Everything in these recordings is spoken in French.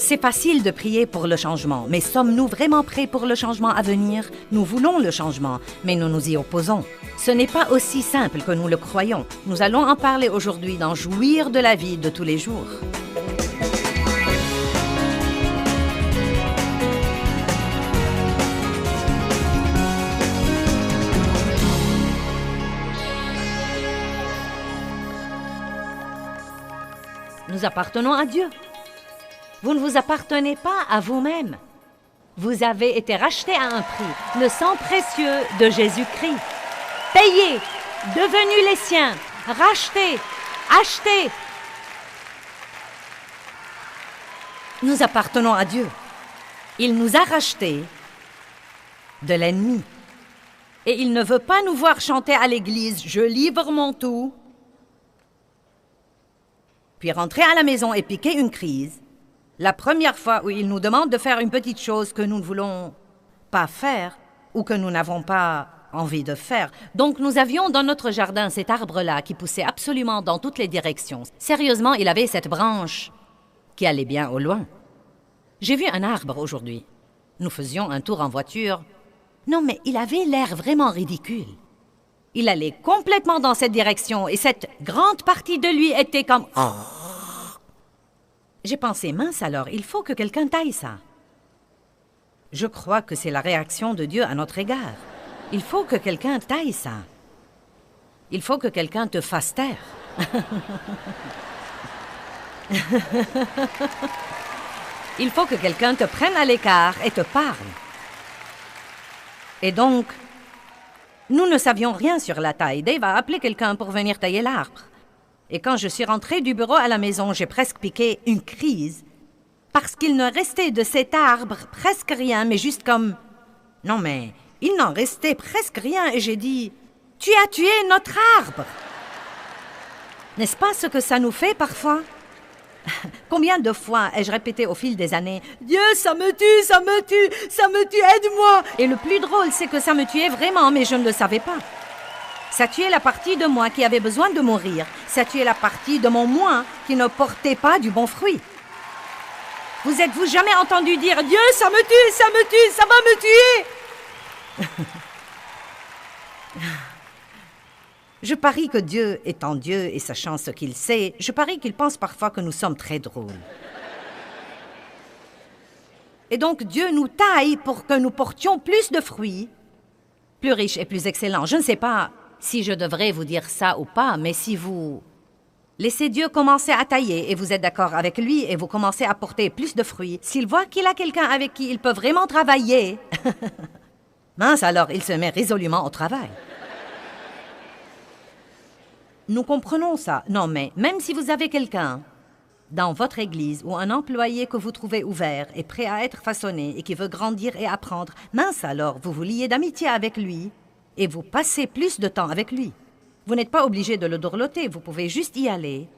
C'est facile de prier pour le changement, mais sommes-nous vraiment prêts pour le changement à venir? Nous voulons le changement, mais nous nous y opposons. Ce n'est pas aussi simple que nous le croyons. Nous allons en parler aujourd'hui dans Jouir de la vie de tous les jours. Nous appartenons à Dieu. Vous ne vous appartenez pas à vous-même. Vous avez été racheté à un prix, le sang précieux de Jésus-Christ. Payé, devenu les siens, racheté, acheté. Nous appartenons à Dieu. Il nous a rachetés de l'ennemi. Et il ne veut pas nous voir chanter à l'église « Je livre mon tout », puis rentrer à la maison et piquer une crise. La première fois où il nous demande de faire une petite chose que nous ne voulons pas faire ou que nous n'avons pas envie de faire. Donc nous avions dans notre jardin cet arbre-là qui poussait absolument dans toutes les directions. Sérieusement, il avait cette branche qui allait bien au loin. J'ai vu un arbre aujourd'hui. Nous faisions un tour en voiture. Non, mais il avait l'air vraiment ridicule. Il allait complètement dans cette direction et cette grande partie de lui était comme... J'ai pensé, mince alors, il faut que quelqu'un taille ça. Je crois que c'est la réaction de Dieu à notre égard. Il faut que quelqu'un taille ça. Il faut que quelqu'un te fasse taire. Il faut que quelqu'un te prenne à l'écart et te parle. Et donc, nous ne savions rien sur la taille. Dave a appelé quelqu'un pour venir tailler l'arbre. Et quand je suis rentrée du bureau à la maison, j'ai presque piqué une crise parce qu'il ne restait de cet arbre presque rien, mais juste comme... Non, mais il n'en restait presque rien et j'ai dit « Tu as tué notre arbre !» N'est-ce pas ce que ça nous fait parfois? Combien de fois ai-je répété au fil des années « Dieu, ça me tue, ça me tue, ça me tue, aide-moi !» Et le plus drôle, c'est que ça me tuait vraiment, mais je ne le savais pas. Ça tuait la partie de moi qui avait besoin de mourir. Ça tuait la partie de mon moi qui ne portait pas du bon fruit. Vous êtes-vous jamais entendu dire « Dieu, ça me tue, ça me tue, ça va me tuer !» Je parie que Dieu étant Dieu et sachant ce qu'il sait, je parie qu'il pense parfois que nous sommes très drôles. Et donc Dieu nous taille pour que nous portions plus de fruits, plus riches et plus excellents. Je ne sais pas si je devrais vous dire ça ou pas, mais si vous laissez Dieu commencer à tailler et vous êtes d'accord avec lui et vous commencez à porter plus de fruits, s'il voit qu'il a quelqu'un avec qui il peut vraiment travailler, mince alors, il se met résolument au travail. Nous comprenons ça. Non, mais même si vous avez quelqu'un dans votre église ou un employé que vous trouvez ouvert et prêt à être façonné et qui veut grandir et apprendre, mince alors, vous vous liez d'amitié avec lui et vous passez plus de temps avec lui. Vous n'êtes pas obligé de le dorloter, vous pouvez juste y aller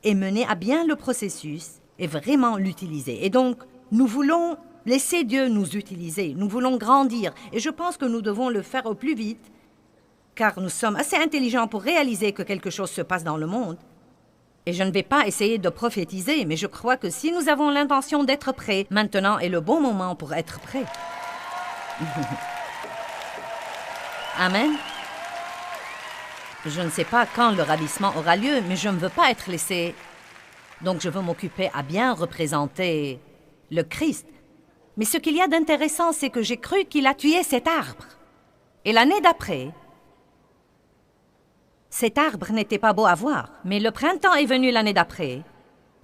et mener à bien le processus et vraiment l'utiliser. Et donc, nous voulons laisser Dieu nous utiliser, nous voulons grandir et je pense que nous devons le faire au plus vite car nous sommes assez intelligents pour réaliser que quelque chose se passe dans le monde. Et je ne vais pas essayer de prophétiser, mais je crois que si nous avons l'intention d'être prêts, maintenant est le bon moment pour être prêts. Amen. Je ne sais pas quand le ravissement aura lieu, mais je ne veux pas être laissé. Donc je veux m'occuper à bien représenter le Christ. Mais ce qu'il y a d'intéressant, c'est que j'ai cru qu'il a tué cet arbre. Et l'année d'après, cet arbre n'était pas beau à voir, mais le printemps est venu l'année d'après,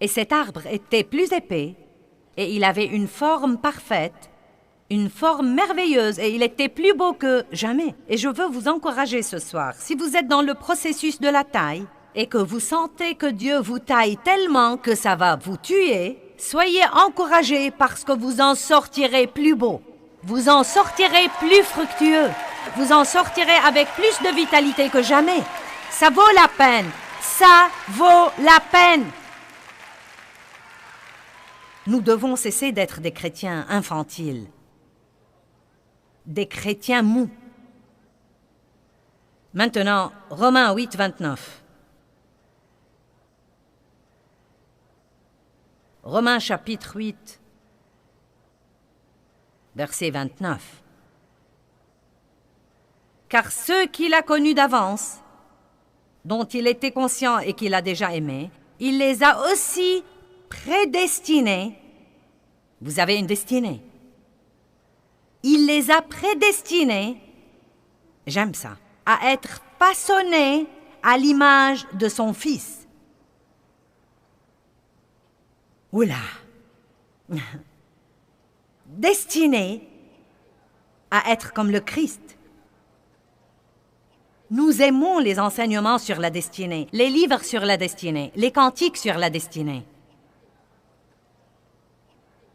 et cet arbre était plus épais, et il avait une forme parfaite, une forme merveilleuse, et il était plus beau que jamais. Et je veux vous encourager ce soir, si vous êtes dans le processus de la taille, et que vous sentez que Dieu vous taille tellement que ça va vous tuer, soyez encouragés parce que vous en sortirez plus beau, vous en sortirez plus fructueux, vous en sortirez avec plus de vitalité que jamais. Ça vaut la peine. Ça vaut la peine. Nous devons cesser d'être des chrétiens infantiles, des chrétiens mous. Maintenant, Romains 8, 29. Romains chapitre 8, verset 29. Car ceux qu'il a connus d'avance, dont il était conscient et qu'il a déjà aimé, il les a aussi prédestinés. Vous avez une destinée. Il les a prédestinés, j'aime ça, à être façonnés à l'image de son Fils. Oula! Destinés à être comme le Christ. Nous aimons les enseignements sur la destinée, les livres sur la destinée, les cantiques sur la destinée.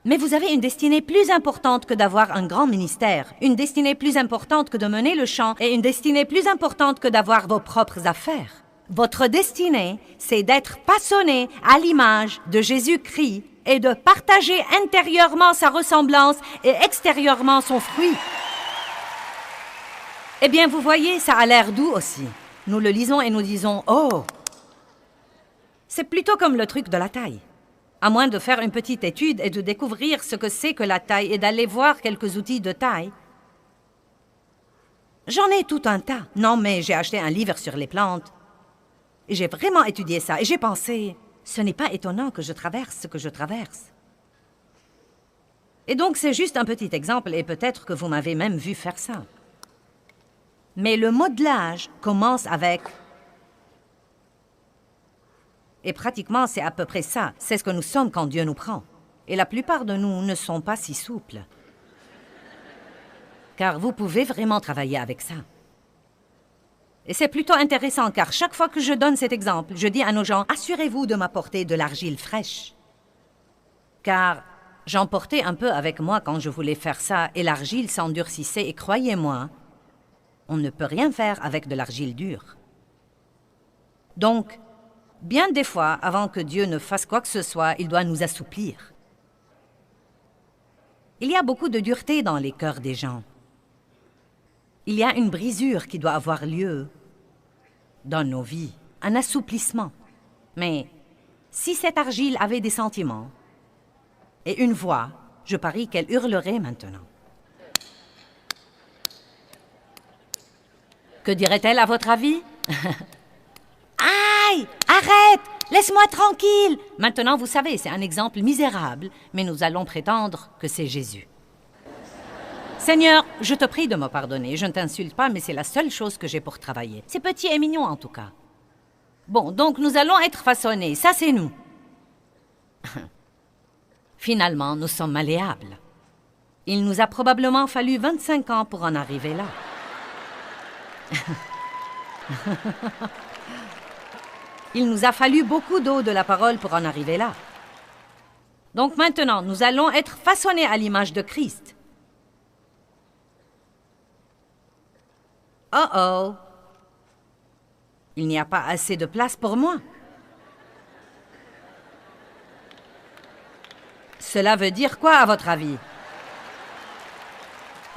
Mais vous avez une destinée plus importante que d'avoir un grand ministère, une destinée plus importante que de mener le chant et une destinée plus importante que d'avoir vos propres affaires. Votre destinée, c'est d'être façonné à l'image de Jésus-Christ et de partager intérieurement sa ressemblance et extérieurement son fruit. Eh bien, vous voyez, ça a l'air doux aussi. Nous le lisons et nous disons « Oh !» C'est plutôt comme le truc de la taille. À moins de faire une petite étude et de découvrir ce que c'est que la taille et d'aller voir quelques outils de taille. J'en ai tout un tas. Non, mais j'ai acheté un livre sur les plantes. Et j'ai vraiment étudié ça. Et j'ai pensé, ce n'est pas étonnant que je traverse ce que je traverse. Et donc, c'est juste un petit exemple et peut-être que vous m'avez même vu faire ça. Mais le modelage commence avec... Et pratiquement, c'est à peu près ça. C'est ce que nous sommes quand Dieu nous prend. Et la plupart de nous ne sont pas si souples. Car vous pouvez vraiment travailler avec ça. Et c'est plutôt intéressant, car chaque fois que je donne cet exemple, je dis à nos gens, assurez-vous de m'apporter de l'argile fraîche. Car j'en portais un peu avec moi quand je voulais faire ça, et l'argile s'endurcissait, et croyez-moi, on ne peut rien faire avec de l'argile dure. Donc, bien des fois, avant que Dieu ne fasse quoi que ce soit, il doit nous assouplir. Il y a beaucoup de dureté dans les cœurs des gens. Il y a une brisure qui doit avoir lieu dans nos vies, un assouplissement. Mais si cette argile avait des sentiments et une voix, je parie qu'elle hurlerait maintenant. Que dirait-elle à votre avis? Aïe! Arrête! Laisse-moi tranquille! Maintenant, vous savez, c'est un exemple misérable, mais nous allons prétendre que c'est Jésus. Seigneur, je te prie de me pardonner. Je ne t'insulte pas, mais c'est la seule chose que j'ai pour travailler. C'est petit et mignon, en tout cas. Bon, donc nous allons être façonnés. Ça, c'est nous. Finalement, nous sommes malléables. Il nous a probablement fallu 25 ans pour en arriver là. Il nous a fallu beaucoup d'eau de la parole pour en arriver là. Donc maintenant, nous allons être façonnés à l'image de Christ. Oh oh! Il n'y a pas assez de place pour moi. Cela veut dire quoi, à votre avis?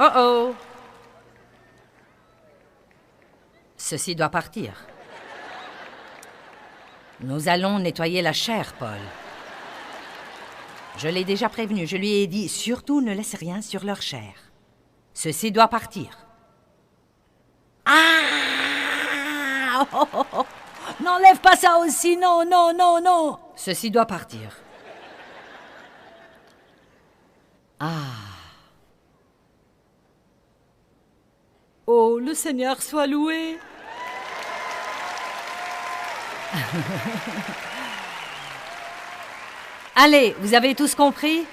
Oh oh! Ceci doit partir. Nous allons nettoyer la chair, Paul. Je l'ai déjà prévenu, je lui ai dit, surtout ne laisse rien sur leur chair. Ceci doit partir. Ah! Oh, oh, oh. N'enlève pas ça aussi, non, non, non, non. Ceci doit partir. Ah. Oh, le Seigneur soit loué. Allez, vous avez tous compris?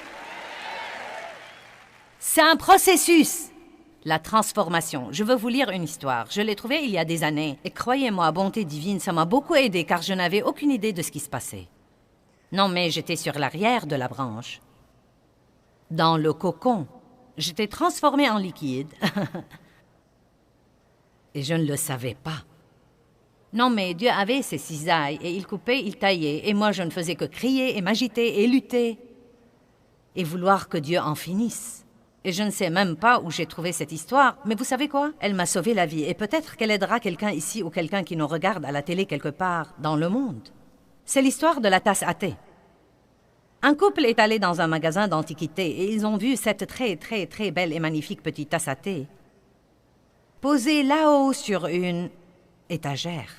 C'est un processus. La transformation. Je veux vous lire une histoire. Je l'ai trouvée il y a des années. Et croyez-moi, bonté divine, ça m'a beaucoup aidé car je n'avais aucune idée de ce qui se passait. Non, mais j'étais sur l'arrière de la branche. Dans le cocon. J'étais transformée en liquide. Et je ne le savais pas. Non, mais Dieu avait ses cisailles et il coupait, il taillait. Et moi, je ne faisais que crier et m'agiter et lutter. Et vouloir que Dieu en finisse. Et je ne sais même pas où j'ai trouvé cette histoire, mais vous savez quoi? Elle m'a sauvé la vie et peut-être qu'elle aidera quelqu'un ici ou quelqu'un qui nous regarde à la télé quelque part dans le monde. C'est l'histoire de la tasse à thé. Un couple est allé dans un magasin d'antiquités et ils ont vu cette très, très, très belle et magnifique petite tasse à thé posée là-haut sur une étagère.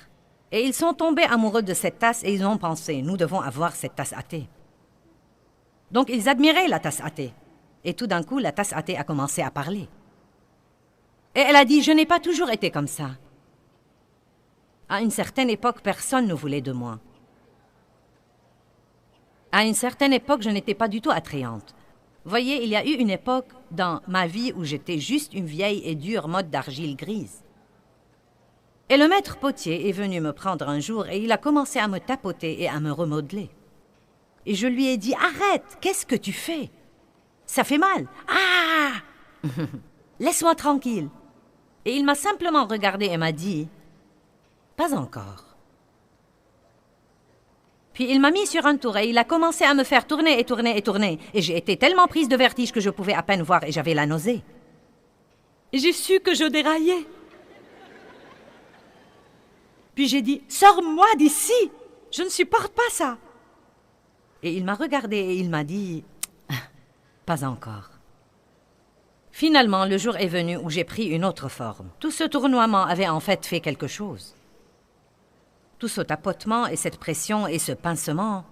Et ils sont tombés amoureux de cette tasse et ils ont pensé, nous devons avoir cette tasse à thé. Donc ils admiraient la tasse à thé. Et tout d'un coup, la tasse à thé a commencé à parler. Et elle a dit, je n'ai pas toujours été comme ça. À une certaine époque, personne ne voulait de moi. À une certaine époque, je n'étais pas du tout attrayante. Voyez, il y a eu une époque dans ma vie où j'étais juste une vieille et dure motte d'argile grise. Et le maître potier est venu me prendre un jour et il a commencé à me tapoter et à me remodeler. Et je lui ai dit, arrête, qu'est-ce que tu fais? Ça fait mal. Ah! Laisse-moi tranquille. Et il m'a simplement regardé et m'a dit, pas encore. Puis il m'a mis sur un tour et il a commencé à me faire tourner et tourner et tourner. Et j'ai été tellement prise de vertige que je pouvais à peine voir et j'avais la nausée. Et j'ai su que je déraillais. Puis j'ai dit, sors-moi d'ici, je ne supporte pas ça. Et il m'a regardé et il m'a dit, pas encore. Finalement, le jour est venu où j'ai pris une autre forme. Tout ce tournoiement avait en fait quelque chose. Tout ce tapotement et cette pression et ce pincement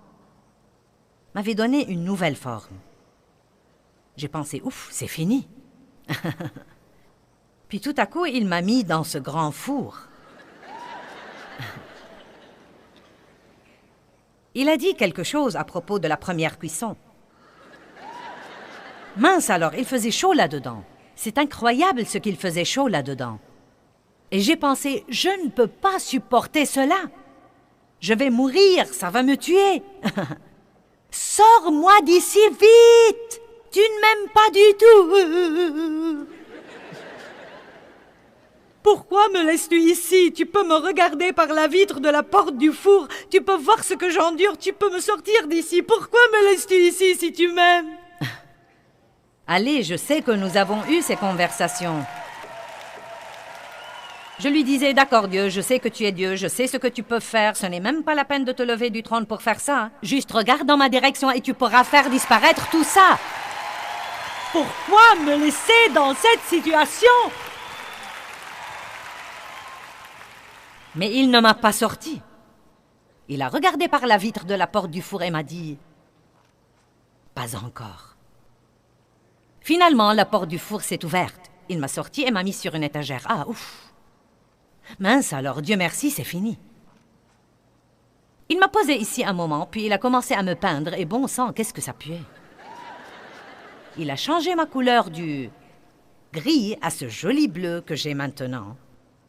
m'avaient donné une nouvelle forme. J'ai pensé, ouf, c'est fini. Puis tout à coup, il m'a mis dans ce grand four. Il a dit quelque chose à propos de la première cuisson. Mince alors, il faisait chaud là-dedans. C'est incroyable ce qu'il faisait chaud là-dedans. Et j'ai pensé, je ne peux pas supporter cela. Je vais mourir, ça va me tuer. Sors-moi d'ici vite. Tu ne m'aimes pas du tout. Pourquoi me laisses-tu ici? Tu peux me regarder par la vitre de la porte du four. Tu peux voir ce que j'endure. Tu peux me sortir d'ici. Pourquoi me laisses-tu ici si tu m'aimes? Allez, je sais que nous avons eu ces conversations. Je lui disais, d'accord Dieu, je sais que tu es Dieu, je sais ce que tu peux faire, ce n'est même pas la peine de te lever du trône pour faire ça. Juste regarde dans ma direction et tu pourras faire disparaître tout ça. Pourquoi me laisser dans cette situation? Mais il ne m'a pas sorti. Il a regardé par la vitre de la porte du four et m'a dit, pas encore. Finalement, la porte du four s'est ouverte. Il m'a sorti et m'a mis sur une étagère. Ah, ouf! Mince alors, Dieu merci, c'est fini. Il m'a posé ici un moment, puis il a commencé à me peindre, et bon sang, qu'est-ce que ça puait. Il a changé ma couleur du gris à ce joli bleu que j'ai maintenant.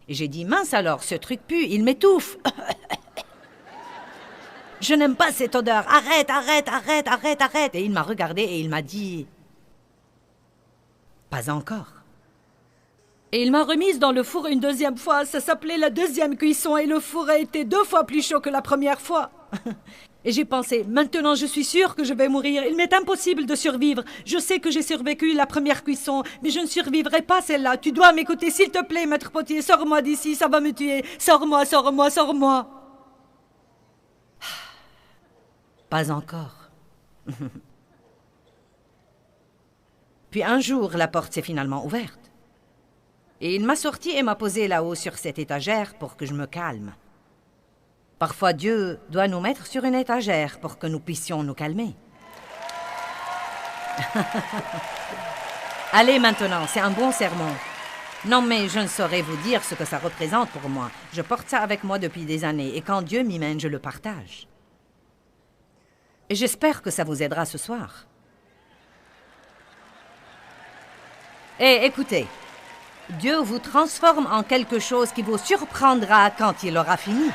Et j'ai dit, mince alors, ce truc pue, il m'étouffe. Je n'aime pas cette odeur, arrête, arrête, arrête, arrête, arrête. Et il m'a regardé et il m'a dit, pas encore. Et il m'a remise dans le four une deuxième fois. Ça s'appelait la deuxième cuisson et le four a été 2 fois plus chaud que la première fois. Et j'ai pensé, maintenant je suis sûre que je vais mourir. Il m'est impossible de survivre. Je sais que j'ai survécu la première cuisson, mais je ne survivrai pas celle-là. Tu dois m'écouter, s'il te plaît, maître potier. Sors-moi d'ici, ça va me tuer. Sors-moi, sors-moi, sors-moi. Pas encore. Puis un jour, la porte s'est finalement ouverte. Et il m'a sorti et m'a posé là-haut sur cette étagère pour que je me calme. Parfois, Dieu doit nous mettre sur une étagère pour que nous puissions nous calmer. Allez maintenant, c'est un bon sermon. Non, mais je ne saurais vous dire ce que ça représente pour moi. Je porte ça avec moi depuis des années et quand Dieu m'y mène, je le partage. Et j'espère que ça vous aidera ce soir. Et écoutez, Dieu vous transforme en quelque chose qui vous surprendra quand il aura fini.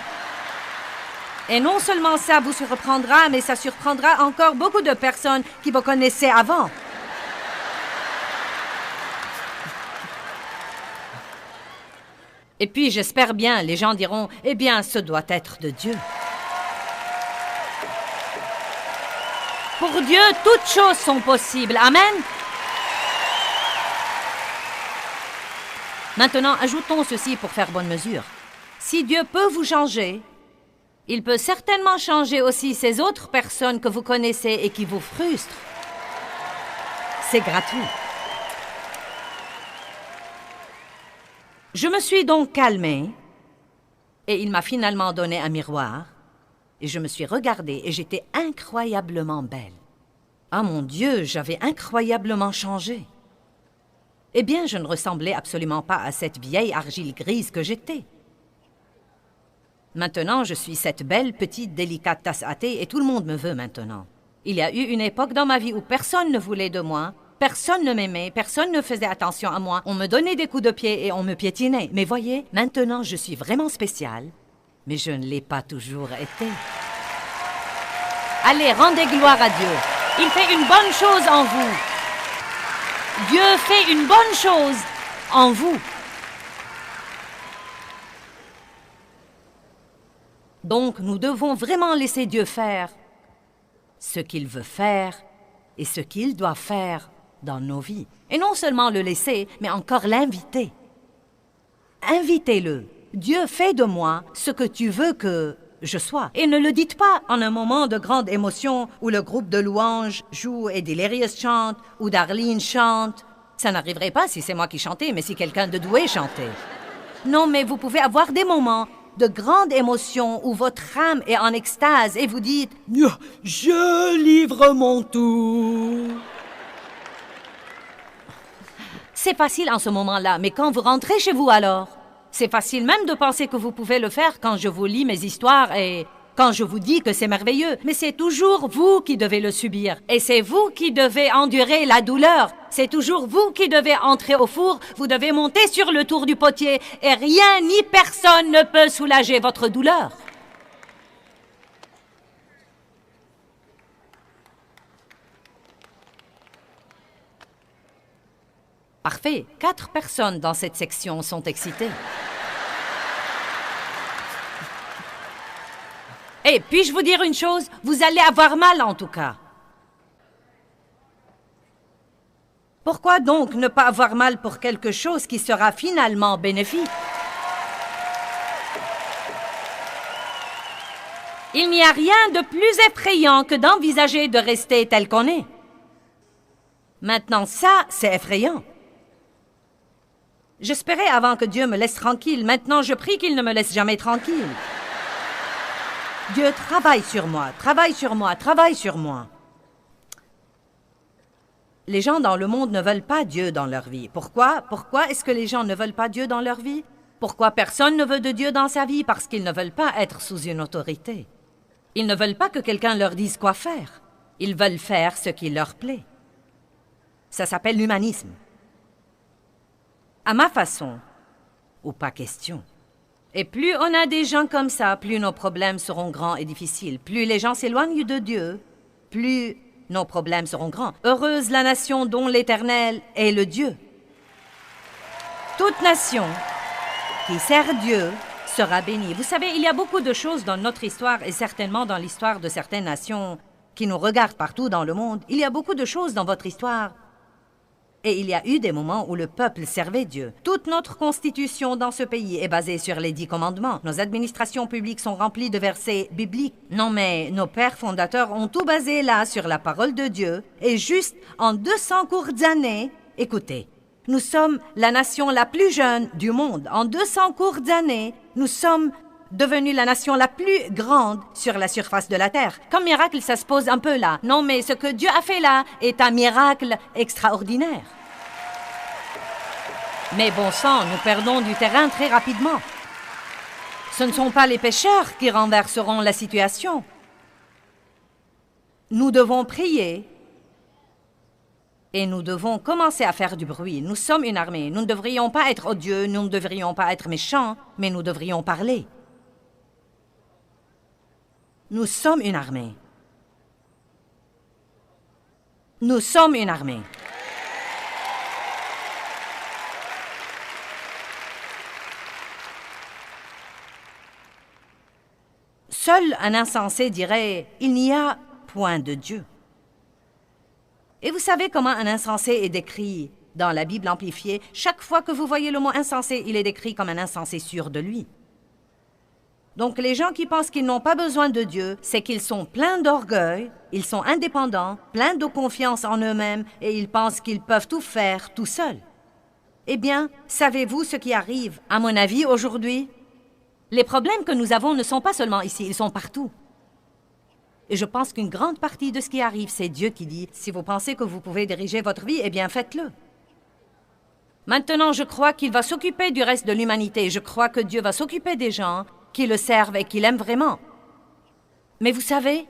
Et non seulement ça vous surprendra, mais ça surprendra encore beaucoup de personnes qui vous connaissaient avant. Et puis, j'espère bien, les gens diront, eh bien, ce doit être de Dieu. Pour Dieu, toutes choses sont possibles. Amen. Maintenant, ajoutons ceci pour faire bonne mesure. Si Dieu peut vous changer, Il peut certainement changer aussi ces autres personnes que vous connaissez et qui vous frustrent. C'est gratuit. Je me suis donc calmée et il m'a finalement donné un miroir et je me suis regardée et j'étais incroyablement belle. Ah mon Dieu, j'avais incroyablement changé. Eh bien, je ne ressemblais absolument pas à cette vieille argile grise que j'étais. Maintenant, je suis cette belle, petite, délicate tasse à thé et tout le monde me veut maintenant. Il y a eu une époque dans ma vie où personne ne voulait de moi, personne ne m'aimait, personne ne faisait attention à moi. On me donnait des coups de pied et on me piétinait. Mais voyez, maintenant, je suis vraiment spéciale, mais je ne l'ai pas toujours été. Allez, rendez gloire à Dieu. Il fait une bonne chose en vous. Dieu fait une bonne chose en vous. Donc, nous devons vraiment laisser Dieu faire ce qu'il veut faire et ce qu'il doit faire dans nos vies. Et non seulement le laisser, mais encore l'inviter. Invitez-le. Dieu fait de moi ce que tu veux que je sois. Et ne le dites pas en un moment de grande émotion où le groupe de louanges joue et Delirious chante ou Darlene chante. Ça n'arriverait pas si c'est moi qui chantais, mais si quelqu'un de doué chantait. Non, mais vous pouvez avoir des moments de grande émotion où votre âme est en extase et vous dites « Je livre mon tout ». C'est facile en ce moment-là, mais quand vous rentrez chez vous alors? C'est facile même de penser que vous pouvez le faire quand je vous lis mes histoires et quand je vous dis que c'est merveilleux. Mais c'est toujours vous qui devez le subir. Et c'est vous qui devez endurer la douleur. C'est toujours vous qui devez entrer au four. Vous devez monter sur le tour du potier. Et rien ni personne ne peut soulager votre douleur. Parfait. 4 personnes dans cette section sont excitées. Et puis-je vous dire une chose? Vous allez avoir mal en tout cas. Pourquoi donc ne pas avoir mal pour quelque chose qui sera finalement bénéfique? Il n'y a rien de plus effrayant que d'envisager de rester tel qu'on est. Maintenant, ça, c'est effrayant. J'espérais avant que Dieu me laisse tranquille. Maintenant, je prie qu'il ne me laisse jamais tranquille. Dieu travaille sur moi, travaille sur moi, travaille sur moi. Les gens dans le monde ne veulent pas Dieu dans leur vie. Pourquoi? Pourquoi est-ce que les gens ne veulent pas Dieu dans leur vie? Pourquoi personne ne veut de Dieu dans sa vie? Parce qu'ils ne veulent pas être sous une autorité. Ils ne veulent pas que quelqu'un leur dise quoi faire. Ils veulent faire ce qui leur plaît. Ça s'appelle l'humanisme. À ma façon, ou pas question. Et plus on a des gens comme ça, plus nos problèmes seront grands et difficiles. Plus les gens s'éloignent de Dieu, plus nos problèmes seront grands. Heureuse la nation dont l'Éternel est le Dieu. Toute nation qui sert Dieu sera bénie. Vous savez, il y a beaucoup de choses dans notre histoire et certainement dans l'histoire de certaines nations qui nous regardent partout dans le monde. Il y a beaucoup de choses dans votre histoire. Et il y a eu des moments où le peuple servait Dieu. Toute notre constitution dans ce pays est basée sur les 10 commandements. Nos administrations publiques sont remplies de versets bibliques. Non, mais nos pères fondateurs ont tout basé là sur la parole de Dieu. Et juste en 200 courtes années, écoutez, nous sommes la nation la plus jeune du monde. En 200 courtes années, nous sommes devenus la nation la plus grande sur la surface de la terre. Comme miracle, ça se pose un peu là. Non, mais ce que Dieu a fait là est un miracle extraordinaire. Mais bon sang, nous perdons du terrain très rapidement. Ce ne sont pas les pécheurs qui renverseront la situation. Nous devons prier et nous devons commencer à faire du bruit. Nous sommes une armée. Nous ne devrions pas être odieux, nous ne devrions pas être méchants, mais nous devrions parler. Nous sommes une armée. Nous sommes une armée. Seul un insensé dirait « Il n'y a point de Dieu ». Et vous savez comment un insensé est décrit dans la Bible amplifiée? Chaque fois que vous voyez le mot insensé, il est décrit comme un insensé sûr de lui. Donc les gens qui pensent qu'ils n'ont pas besoin de Dieu, c'est qu'ils sont pleins d'orgueil, ils sont indépendants, pleins de confiance en eux-mêmes et ils pensent qu'ils peuvent tout faire tout seuls. Eh bien, savez-vous ce qui arrive, à mon avis, aujourd'hui? Les problèmes que nous avons ne sont pas seulement ici, ils sont partout. Et je pense qu'une grande partie de ce qui arrive, c'est Dieu qui dit, si vous pensez que vous pouvez diriger votre vie, eh bien faites-le. Maintenant, je crois qu'il va s'occuper du reste de l'humanité. Je crois que Dieu va s'occuper des gens qui le servent et qui l'aiment vraiment. Mais vous savez,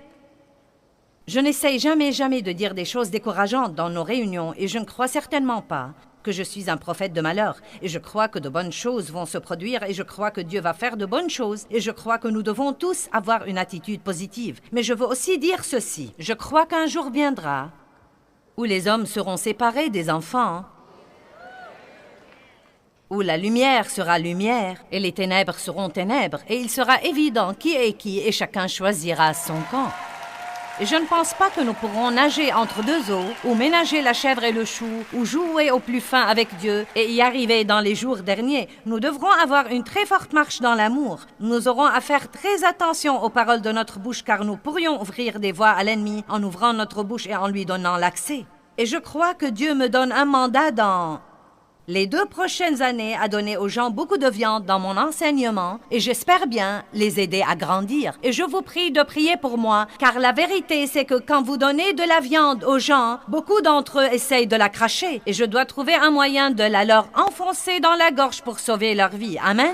je n'essaye jamais de dire des choses décourageantes dans nos réunions et je ne crois certainement pas que je suis un prophète de malheur. Et je crois que de bonnes choses vont se produire et je crois que Dieu va faire de bonnes choses et je crois que nous devons tous avoir une attitude positive. Mais je veux aussi dire ceci. Je crois qu'un jour viendra où les hommes seront séparés des enfants, où la lumière sera lumière et les ténèbres seront ténèbres, et il sera évident qui est qui et chacun choisira son camp. Et je ne pense pas que nous pourrons nager entre deux eaux, ou ménager la chèvre et le chou, ou jouer au plus fin avec Dieu et y arriver dans les jours derniers. Nous devrons avoir une très forte marche dans l'amour. Nous aurons à faire très attention aux paroles de notre bouche car nous pourrions ouvrir des voies à l'ennemi en ouvrant notre bouche et en lui donnant l'accès. Et je crois que Dieu me donne un mandat dans les 2 prochaines années à donner aux gens beaucoup de viande dans mon enseignement et j'espère bien les aider à grandir. Et je vous prie de prier pour moi, car la vérité c'est que quand vous donnez de la viande aux gens, beaucoup d'entre eux essayent de la cracher et je dois trouver un moyen de la leur enfoncer dans la gorge pour sauver leur vie. Amen.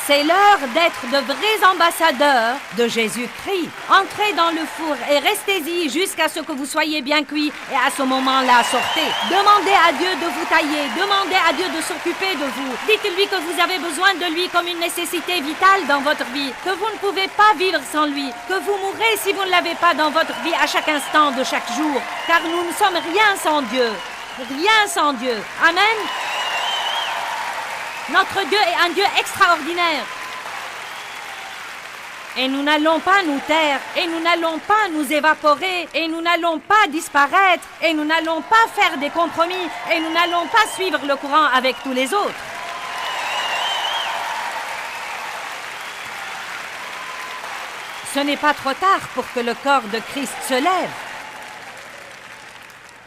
C'est l'heure d'être de vrais ambassadeurs de Jésus-Christ. Entrez dans le four et restez-y jusqu'à ce que vous soyez bien cuits et à ce moment-là, sortez. Demandez à Dieu de vous tailler, demandez à Dieu de s'occuper de vous. Dites-lui que vous avez besoin de lui comme une nécessité vitale dans votre vie, que vous ne pouvez pas vivre sans lui, que vous mourrez si vous ne l'avez pas dans votre vie à chaque instant de chaque jour, car nous ne sommes rien sans Dieu. Rien sans Dieu. Amen. Notre Dieu est un Dieu extraordinaire. Et nous n'allons pas nous taire, et nous n'allons pas nous évaporer, et nous n'allons pas disparaître, et nous n'allons pas faire des compromis, et nous n'allons pas suivre le courant avec tous les autres. Ce n'est pas trop tard pour que le corps de Christ se lève.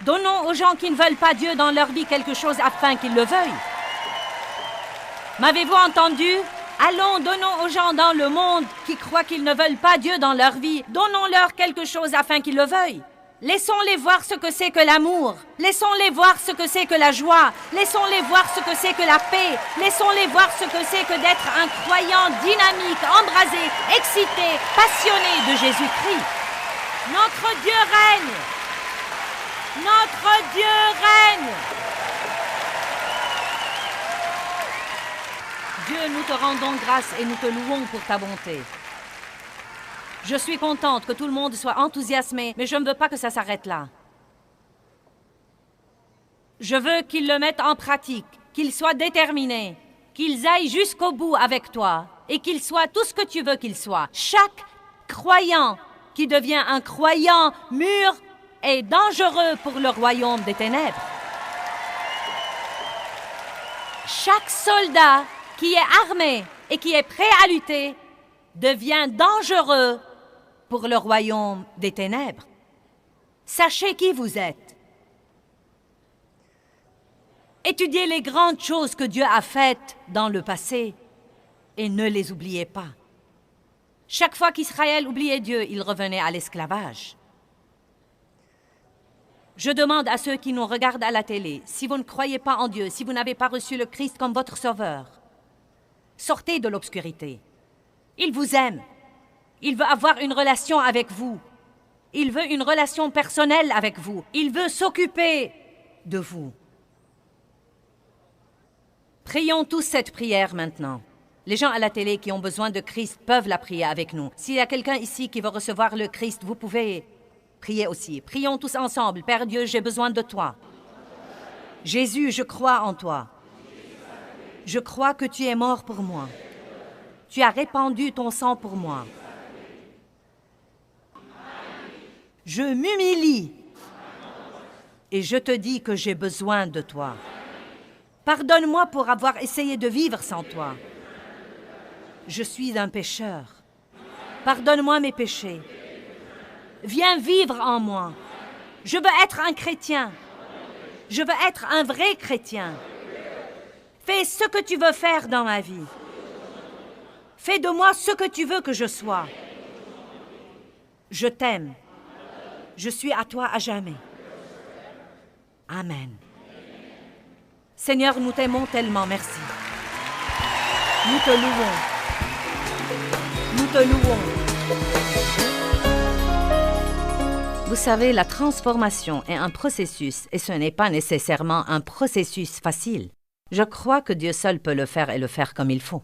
Donnons aux gens qui ne veulent pas Dieu dans leur vie quelque chose afin qu'ils le veuillent. M'avez-vous entendu? Allons, donnons aux gens dans le monde qui croient qu'ils ne veulent pas Dieu dans leur vie. Donnons-leur quelque chose afin qu'ils le veuillent. Laissons-les voir ce que c'est que l'amour. Laissons-les voir ce que c'est que la joie. Laissons-les voir ce que c'est que la paix. Laissons-les voir ce que c'est que d'être un croyant dynamique, embrasé, excité, passionné de Jésus-Christ. Notre Dieu règne. Notre Dieu règne. Dieu, nous te rendons grâce et nous te louons pour ta bonté. Je suis contente que tout le monde soit enthousiasmé, mais je ne veux pas que ça s'arrête là. Je veux qu'ils le mettent en pratique, qu'ils soient déterminés, qu'ils aillent jusqu'au bout avec toi et qu'ils soient tout ce que tu veux qu'ils soient. Chaque croyant qui devient un croyant mûr est dangereux pour le royaume des ténèbres. Chaque soldat qui est armé et qui est prêt à lutter, devient dangereux pour le royaume des ténèbres. Sachez qui vous êtes. Étudiez les grandes choses que Dieu a faites dans le passé et ne les oubliez pas. Chaque fois qu'Israël oubliait Dieu, il revenait à l'esclavage. Je demande à ceux qui nous regardent à la télé, si vous ne croyez pas en Dieu, si vous n'avez pas reçu le Christ comme votre sauveur, sortez de l'obscurité. Il vous aime. Il veut avoir une relation avec vous. Il veut une relation personnelle avec vous. Il veut s'occuper de vous. Prions tous cette prière maintenant. Les gens à la télé qui ont besoin de Christ peuvent la prier avec nous. S'il y a quelqu'un ici qui veut recevoir le Christ, vous pouvez prier aussi. Prions tous ensemble. Père Dieu, j'ai besoin de toi. Jésus, je crois en toi. Je crois que tu es mort pour moi. Tu as répandu ton sang pour moi. Je m'humilie et je te dis que j'ai besoin de toi. Pardonne-moi pour avoir essayé de vivre sans toi. Je suis un pécheur. Pardonne-moi mes péchés. Viens vivre en moi. Je veux être un chrétien. Je veux être un vrai chrétien. Fais ce que tu veux faire dans ma vie. Fais de moi ce que tu veux que je sois. Je t'aime. Je suis à toi à jamais. Amen. Seigneur, nous t'aimons tellement, merci. Nous te louons. Nous te louons. Vous savez, la transformation est un processus et ce n'est pas nécessairement un processus facile. Je crois que Dieu seul peut le faire et le faire comme il faut.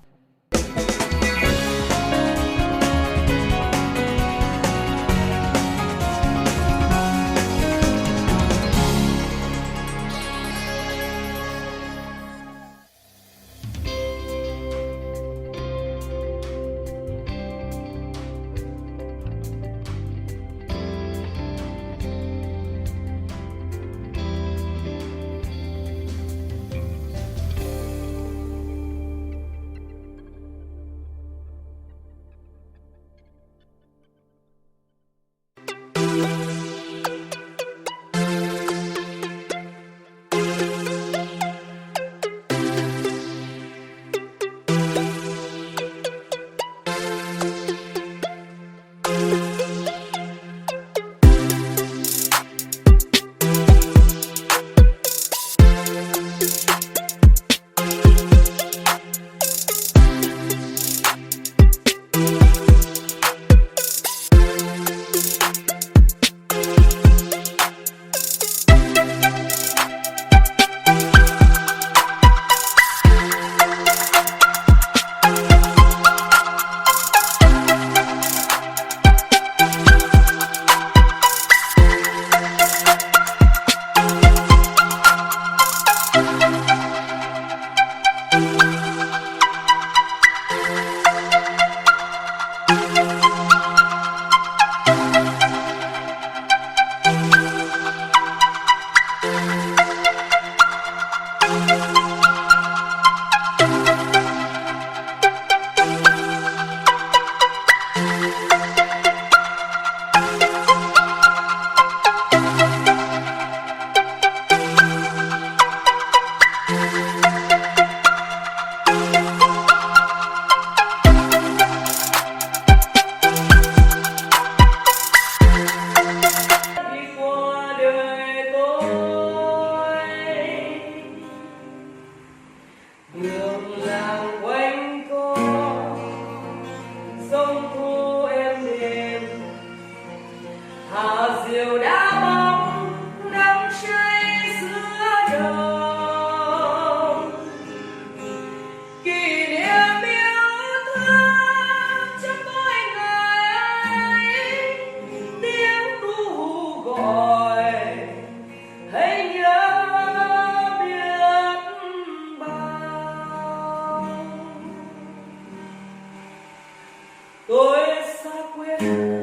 Tôi xác quyết